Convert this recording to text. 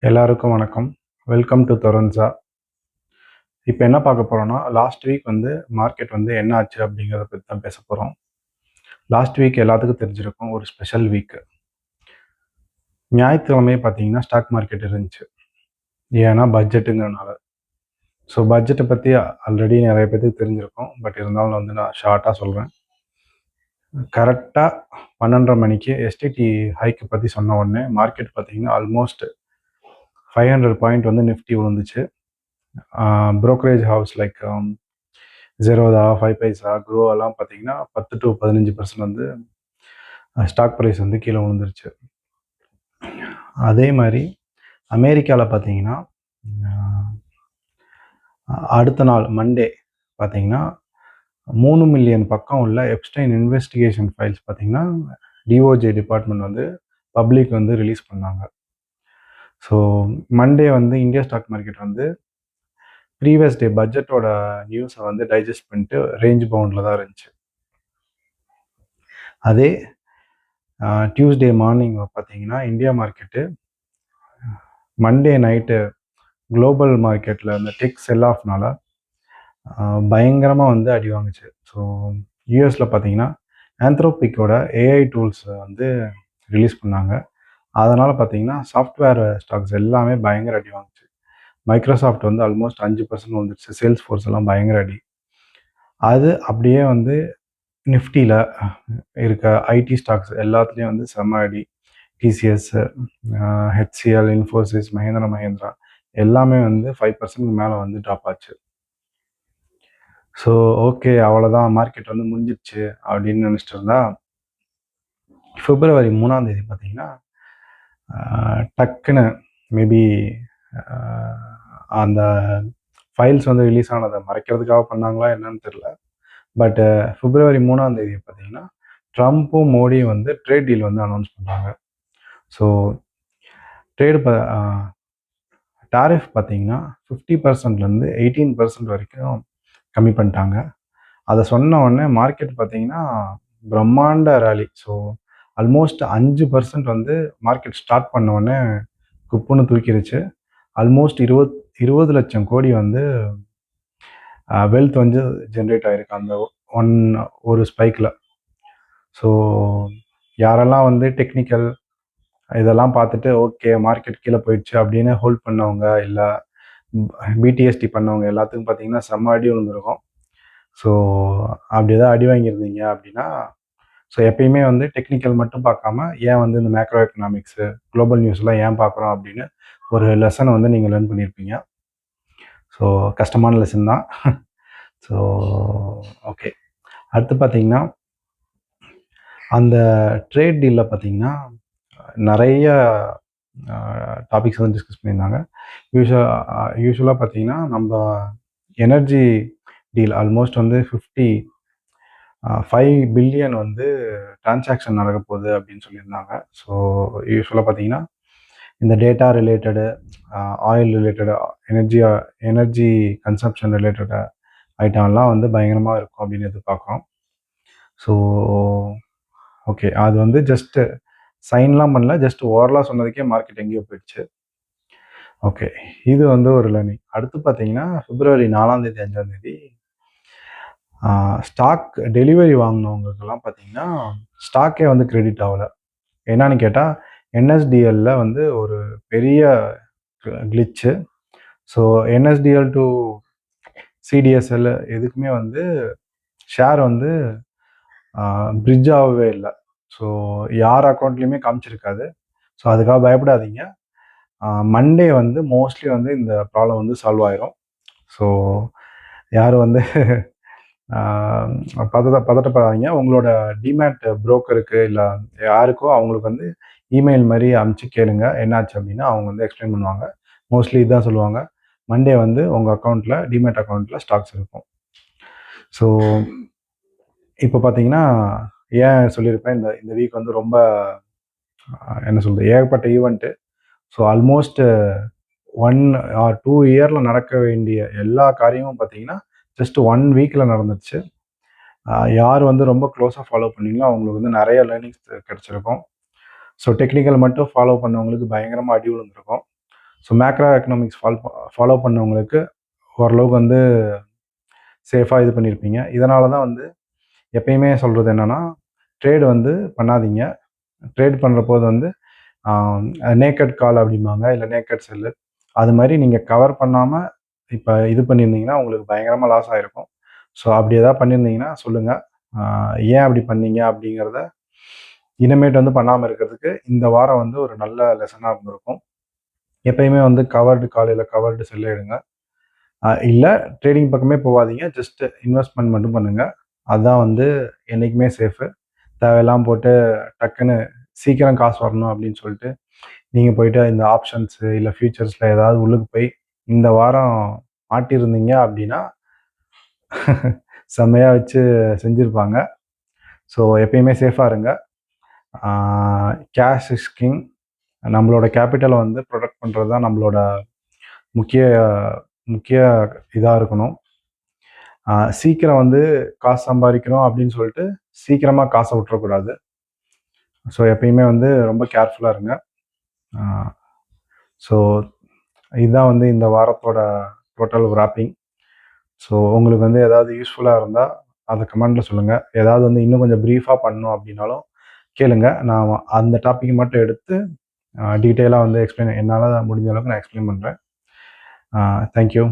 எல்லாருக்கும் வணக்கம். Welcome to தொரன்சா. இப்போ என்ன பார்க்க போறோம்னா, லாஸ்ட் வீக் வந்து மார்க்கெட் வந்து என்ன ஆச்சு அப்படிங்கிறத பத்தி தான் பேச போறோம். லாஸ்ட் வீக் எல்லாத்துக்கும் தெரிஞ்சிருக்கும். ஒரு ஸ்பெஷல் வீக். ஞாயிற்றுக்கிழமை பார்த்தீங்கன்னா ஸ்டாக் மார்க்கெட் இருந்துச்சு. ஏன்னா பட்ஜெட்டுங்கிறனால. ஸோ பட்ஜெட்டை பற்றி ஆல்ரெடி நிறைய பேருக்கு தெரிஞ்சிருக்கும். பட் இருந்தாலும் நான் ஷார்ட்டாக சொல்கிறேன். கரெக்டாக 12:30 மணிக்கு எஸ்டிடி ஹைக்கு பற்றி சொன்ன உடனே மார்க்கெட் பார்த்தீங்கன்னா ஆல்மோஸ்ட் 500 பாயிண்ட் வந்து நிஃப்டி விழுந்துச்சு. brokerage ஹவுஸ் லைக் ஜெரோதா, 5 பைசா, க்ரோ எல்லாம் பார்த்தீங்கன்னா 10 to 15% வந்து ஸ்டாக் ப்ரைஸ் வந்து கீழே விழுந்துருச்சு. அதே மாதிரி அமெரிக்காவில் பார்த்தீங்கன்னா அடுத்த நாள் மண்டே பார்த்தீங்கன்னா 3 மில்லியன் பக்கம் உள்ள எப்ஸ்டைன் இன்வெஸ்டிகேஷன் ஃபைல்ஸ் பார்த்தீங்கன்னா டிஓஜே டிபார்ட்மெண்ட் வந்து பப்ளிக் வந்து ரிலீஸ் பண்ணாங்க. ஸோ மண்டே வந்து இந்தியா ஸ்டாக் மார்க்கெட் வந்து ப்ரீவியஸ் டே பட்ஜெட்டோட நியூஸை வந்து டைஜஸ்ட் பண்ணிட்டு ரேஞ்ச் பவுண்டில் தான் இருந்துச்சு. அதே டியூஸ்டே மார்னிங் பார்த்தீங்கன்னா India market Monday night global மார்க்கெட்டில் அந்த டெக் செல் ஆஃப்னால பயங்கரமாக வந்து அடி வாங்குச்சு. ஸோ யூஎஸில் பார்த்தீங்கன்னா ஆந்த்ரோபிக்கோட ஏஐ டூல்ஸ் வந்து ரிலீஸ் பண்ணாங்க. அதனால் பார்த்தீங்கன்னா சாஃப்ட்வேர் ஸ்டாக்ஸ் எல்லாமே பயங்கர அடி வாங்குச்சு. மைக்ரோசாஃப்ட் வந்து ஆல்மோஸ்ட் 5% வந்துடுச்சு. சேல்ஸ் ஃபோர்ஸ் எல்லாம் பயங்கர அடி. அது அப்படியே வந்து நிஃப்டியில் இருக்க ஐடி ஸ்டாக்ஸ் எல்லாத்துலேயும் வந்து செம்ம அடி. டிசிஎஸ், ஹெச்சிஎல், இன்ஃபோசிஸ், மஹேந்திரா எல்லாமே வந்து 5% மேலே வந்து ட்ராப் ஆச்சு. ஸோ ஓகே, அவ்வளோதான், மார்க்கெட் வந்து முடிஞ்சிடுச்சு அப்படின்னு நினச்சிட்டு இருந்தா பிப்ரவரி 3 பார்த்தீங்கன்னா டக்குன்னு மேபி அந்த ஃபைல்ஸ் வந்து ரிலீஸ் ஆனதை மறைக்கிறதுக்காக பண்ணாங்களா என்னன்னு தெரியல. பட் பிப்ரவரி 3 பார்த்தீங்கன்னா ட்ரம்ப்பும் மோடியும் வந்து ட்ரேட் டீல் வந்து அனௌன்ஸ் பண்ணுறாங்க. ஸோ ட்ரேடு டாரிஃப் பார்த்தீங்கன்னா 50%லேருந்து 18% வரைக்கும் கம்மி பண்ணிட்டாங்க. அதை சொன்ன உடனே மார்க்கெட் பார்த்தீங்கன்னா பிரம்மாண்ட ரேலி. ஸோ ஆல்மோஸ்ட் 5% வந்து மார்க்கெட் ஸ்டார்ட் பண்ண உடனே குப்புன்னு தூக்கிடுச்சு. ஆல்மோஸ்ட் 20 லட்சம் கோடி வந்து வெல்த் வந்து ஜென்ரேட் ஆகிருக்கு அந்த ஒரு ஸ்பைக்கில். ஸோ யாரெல்லாம் வந்து டெக்னிக்கல் இதெல்லாம் பார்த்துட்டு ஓகே மார்க்கெட் கீழே போயிடுச்சு அப்படின்னு ஹோல்ட் பண்ணவங்க, இல்லை பிடிஎஸ்டி பண்ணவங்க எல்லாத்துக்கும் பார்த்தீங்கன்னா செம்ம அடி விழுந்துருக்கும். ஸோ அப்படி ஏதாவது அடி வாங்கியிருந்தீங்க அப்படின்னா, ஸோ எப்பயுமே வந்து டெக்னிக்கல் மட்டும் பார்க்காம ஏன் வந்து இந்த மேக்ரோ எக்கனாமிக்ஸு, குளோபல் நியூஸ்லாம் ஏன் பார்க்குறோம் அப்படின்னு ஒரு லெசனை வந்து நீங்கள் லேர்ன் பண்ணியிருப்பீங்க. ஸோ கஷ்டமான லெசன் தான். ஸோ ஓகே, அடுத்து பார்த்தீங்கன்னா அந்த ட்ரேட் டீலில் பார்த்தீங்கன்னா நிறைய டாபிக்ஸ் வந்து டிஸ்கஸ் பண்ணியிருந்தாங்க. யூஸ்வலாக பார்த்தீங்கன்னா நம்ம எனர்ஜி டீல் ஆல்மோஸ்ட் வந்து 5 பில்லியன் வந்து டிரான்சாக்ஷன் நடக்க போகுது அப்படின்னு சொல்லியிருந்தாங்க. ஸோ யூஸ்வலாக பார்த்தீங்கன்னா இந்த data related, oil related, energy consumption related ஐட்டம்லாம் வந்து பயங்கரமாக இருக்கும் அப்படின்னு எதிர்பார்க்குறோம். ஸோ ஓகே, அது வந்து ஜஸ்ட்டு சைன்லாம் பண்ணல, ஜஸ்ட் ஓவரலாக சொன்னதுக்கே மார்க்கெட் எங்கேயோ போயிடுச்சு. ஓகே, இது வந்து ஒரு லேர்னிங். அடுத்து பார்த்தீங்கன்னா பிப்ரவரி 4 5 ஸ்டாக் டெலிவரி வாங்கினவங்களுக்கெல்லாம் பார்த்தீங்கன்னா ஸ்டாக்கே வந்து கிரெடிட் ஆகலை. என்னன்னு கேட்டால் என்எஸ்டிஎல்ல வந்து ஒரு பெரிய கிளிச்சு. ஸோ என்எஸ்டிஎல் டு சிடிஎஸ்எல் எதுக்குமே வந்து ஷேர் வந்து பிரிட்ஜ் ஆகவே இல்லை. ஸோ யார் அக்கௌண்ட்லேயுமே காமிச்சிருக்காது. ஸோ அதுக்காக பயப்படாதீங்க. மண்டே வந்து மோஸ்ட்லி வந்து இந்த ப்ராப்ளம் வந்து சால்வ் ஆயிரும். ஸோ யாரும் வந்து பதட்டப்படாதீங்க. உங்களோட டிமேட் புரோக்கருக்கு இல்லை யாருக்கோ அவங்களுக்கு வந்து இமெயில் மாதிரி அனுப்பிச்சு கேளுங்க என்னாச்சு அப்படின்னா அவங்க வந்து எக்ஸ்பிளைன் பண்ணுவாங்க. மோஸ்ட்லி இதுதான் சொல்லுவாங்க, மண்டே வந்து உங்கள் அக்கௌண்ட்டில் டிமேட் அக்கௌண்ட்டில் ஸ்டாக்ஸ் இருக்கும். ஸோ இப்போ பார்த்தீங்கன்னா ஏன் சொல்லியிருப்பேன், இந்த வீக் வந்து ரொம்ப என்ன சொல்கிறது, ஏகப்பட்ட ஈவெண்ட்டு. ஸோ ஆல்மோஸ்ட் 1 or 2 இயரில் நடக்க வேண்டிய எல்லா காரியமும் பார்த்தீங்கன்னா ஜஸ்ட் 1 வீக்கில் நடந்துச்சு. யார் வந்து ரொம்ப க்ளோஸாக ஃபாலோ பண்ணீங்களோ அவங்களுக்கு வந்து நிறைய லேர்னிங்ஸ் கிடச்சிருக்கும். ஸோ டெக்னிக்கல் மட்டும் ஃபாலோ பண்ணவங்களுக்கு பயங்கரமாக அடி விழுந்திருக்கும். ஸோ மேக்ரோ எக்கனாமிக்ஸ் ஃபாலோ பண்ணவங்களுக்கு ஓரளவுக்கு வந்து சேஃபாக இது பண்ணியிருப்பீங்க. இதனால தான் வந்து எப்பயுமே சொல்கிறது என்னென்னா, ட்ரேடு வந்து பண்ணாதீங்க. ட்ரேட் பண்ணுற போது வந்து நேக்கட் கால் அப்படிம்பாங்க, இல்லை நேக்கட் செல்லு. அது மாதிரி நீங்கள் கவர் பண்ணாமல் இப்போ இது பண்ணியிருந்தீங்கன்னா உங்களுக்கு பயங்கரமாக லாஸ் ஆகிருக்கும். ஸோ அப்படி எதாவது பண்ணியிருந்தீங்கன்னா சொல்லுங்கள், ஏன் அப்படி பண்ணீங்க அப்படிங்கிறத இனிமேட்டு வந்து பண்ணாமல் இருக்கிறதுக்கு இந்த வாரம் வந்து ஒரு நல்ல லெசனாக இருந்திருக்கும். எப்பயுமே வந்து கவர்டு கால் இல்லை கவர்டு செல்லை எடுங்க. இல்லை ட்ரேடிங் பக்கமே போகாதீங்க, ஜஸ்ட்டு இன்வெஸ்ட்மெண்ட் மட்டும் பண்ணுங்கள். அதுதான் வந்து என்றைக்குமே சேஃபு. தேவையெல்லாம் போட்டு டக்குன்னு சீக்கிரம் காசு வரணும் அப்படின்னு சொல்லிட்டு நீங்கள் போயிட்டு இந்த ஆப்ஷன்ஸு இல்லை ஃபியூச்சர்ஸில் ஏதாவது உள்ளுக்கு போய் இந்த வாரம் மாட்டியிருந்தீங்க அப்படின்னா செம்மையாக வச்சு செஞ்சுருப்பாங்க. ஸோ எப்பயுமே சேஃபாக இருங்க. Cash is king. நம்மளோட கேபிட்டலை வந்து ப்ரொடெக்ட் பண்ணுறது தான் நம்மளோட முக்கிய முக்கிய இதாக இருக்கணும். சீக்கிரம் வந்து காசு சம்பாதிக்கிறோம் அப்படின்னு சொல்லிட்டு சீக்கிரமாக காசை விட்டுறக்கூடாது. ஸோ எப்பயுமே வந்து ரொம்ப கேர்ஃபுல்லாக இருங்க. ஸோ இதுதான் வந்து இந்த வாரத்தோட டோட்டல் ராப்பிங். ஸோ உங்களுக்கு வந்து ஏதாவது யூஸ்ஃபுல்லாக இருந்தால் அதை கமெண்டில் சொல்லுங்கள். ஏதாவது வந்து இன்னும் கொஞ்சம் ப்ரீஃபாக பண்ணணும் அப்படின்னாலும் கேளுங்க. நான் அந்த டாப்பிக்கை மட்டும் எடுத்து டீட்டெயிலாக வந்து என்னால் முடிஞ்ச அளவுக்கு நான் எக்ஸ்பிளைன் பண்ணுறேன். தேங்க்யூ.